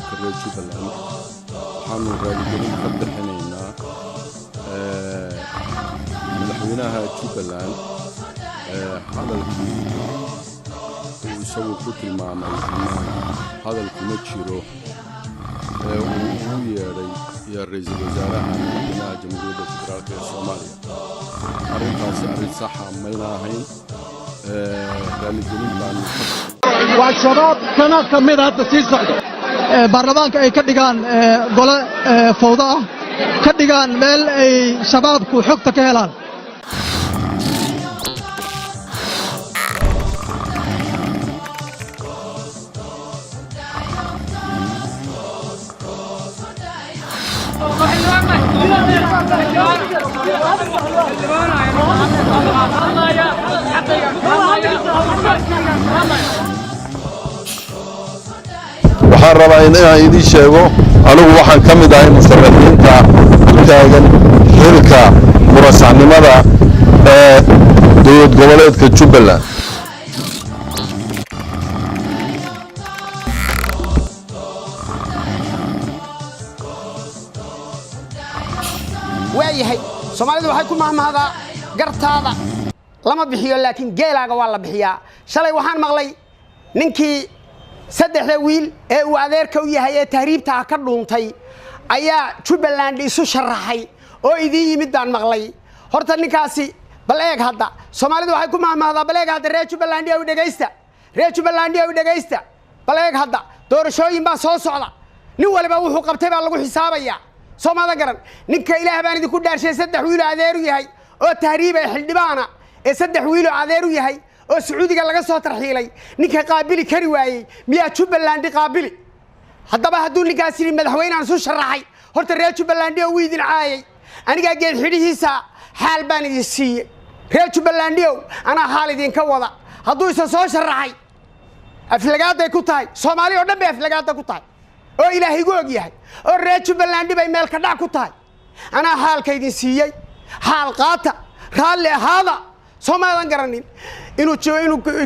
shacabka reer Jubbaland waxaanu raaligelin ka bixinaynaa madaxweynaha Jubbaland hadalkii uu isagu ku tilmaamay hadalku ma jiro uu yeeray iyo ra'iisul wasaaraha madaxweynaha jamhuuriyadda federaalka ee Soomaaliya arrintaasi arrin sax ah mayna ahayn raaligelin baan والشباب كانت كمية هذا السياسة برلمان كديجان قلة فوضى كديجان مال شباب كحكت كهلان waxaan rabaa inaan idin sheego anigu waxaan ka mid ahay musharaxiinta u taagan xilka murashaxnimada ee dowlad goboleedka Jubbaland waayahay Soomaalidu waxay ku mahmahdaa gartaada lama bixiyo laakiin geelaaga waa la bixiyaa shalay waxaan maqlay ninkii saddexda wiil ee uu adeerka u yahay ee tahriibta ka dhuuntay ayaa Jubbaland isu sharaxay oo idin yimid baan maqlay horta ninkaasi bal eeg hadda Soomaalidu waxay ku mahmahdaa bal eeg hadda reer Jubbaland ay u dhageysta bal eeg hadda doorashooyin baa soo socda nin waliba wuxuu qabtay baa lagu xisaabayaa Soomaalida garan ninka Ilaahay baan idinku dhaarshay saddex wiil adeer u yahay oo tahriib ay xildhibaana ee saddex wiil adeer u yahay oo Sacuudiga laga soo tarxiilay ninka qaabili kari waayay miyaa Jubbaland qaabili haddaba hadduu ninkaas yiri madaxweynaha soo sharaxay horta reer Jubbaland oo wiidin caayay aniga geed xidhiisa xaal baan idin siiyay reer Jubbaland ana xaal idin ka wada hadduu isa soo sharaxay aflagaad ku tahay Soomaali oo dhan bay aflagaad ku tahay oo Ilaahay goog yahay oo reer Jubbaland bay meel ka dhac ku tahay ana xaalka idin siiyay xaal qaata raalli ahaada Soomaalidan garanin inuu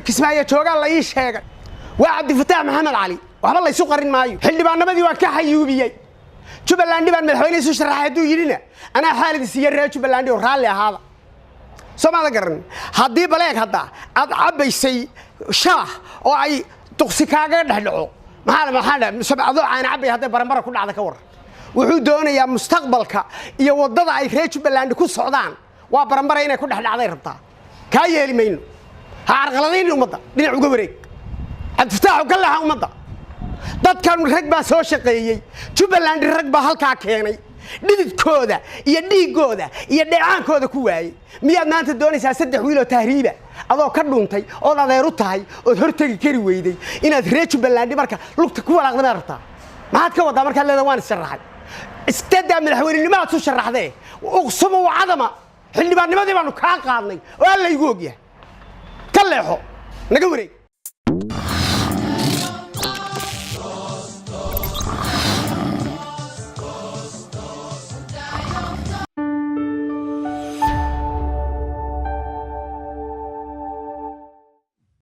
kismaayo joogaan la ii sheegay waa Cabdi Fataax Maxamed Cali waxba la isu qarin maayo xildhibaanadii waa ka xayuubiyay Jubbaland baan madaxweyne isu sharaxay haduu yirina ana xaalid siiyay reer Jubbaland oo raalli ahaada Soomaalida garanin haddii baleeg hadda aad cabaysay shaah oo ay tuqsi kaaga dhaxdhaco maxaa sabcado aan cabay hadda baranbara ku dhacda ka war wuxuu doonayaa mustaqbalka iyo wadada ay reer Jubbaland ku socdaan waa baranbara inay ku dhaxdhacday rabtaa ka yeeli mayno ha arqaladeen umada dhinac uga wareeg Cabdi Fataax galaha umada dadkan rag baa soo shaqeeyay Jubbaland rag baa halka keenay dhididkooda iyo dhiigooda iyo dhacaankooda ku waayay miyaad maanta doonaysaa saddex wiil oo tahriiba adoo ka dhuuntay oo adeer u tahay oo hortagi kari weyday inaad reer Jubbaland marka lugta ku walaaqday rabtaa maxaad ka wadaa marka leedahay waan sharaxay istada madaxweynenimada soo sharaxday uqsamo cadama xildhibaannimadii baanu ka qaadnay oo la igu ogyahay ka leexo naga wareeg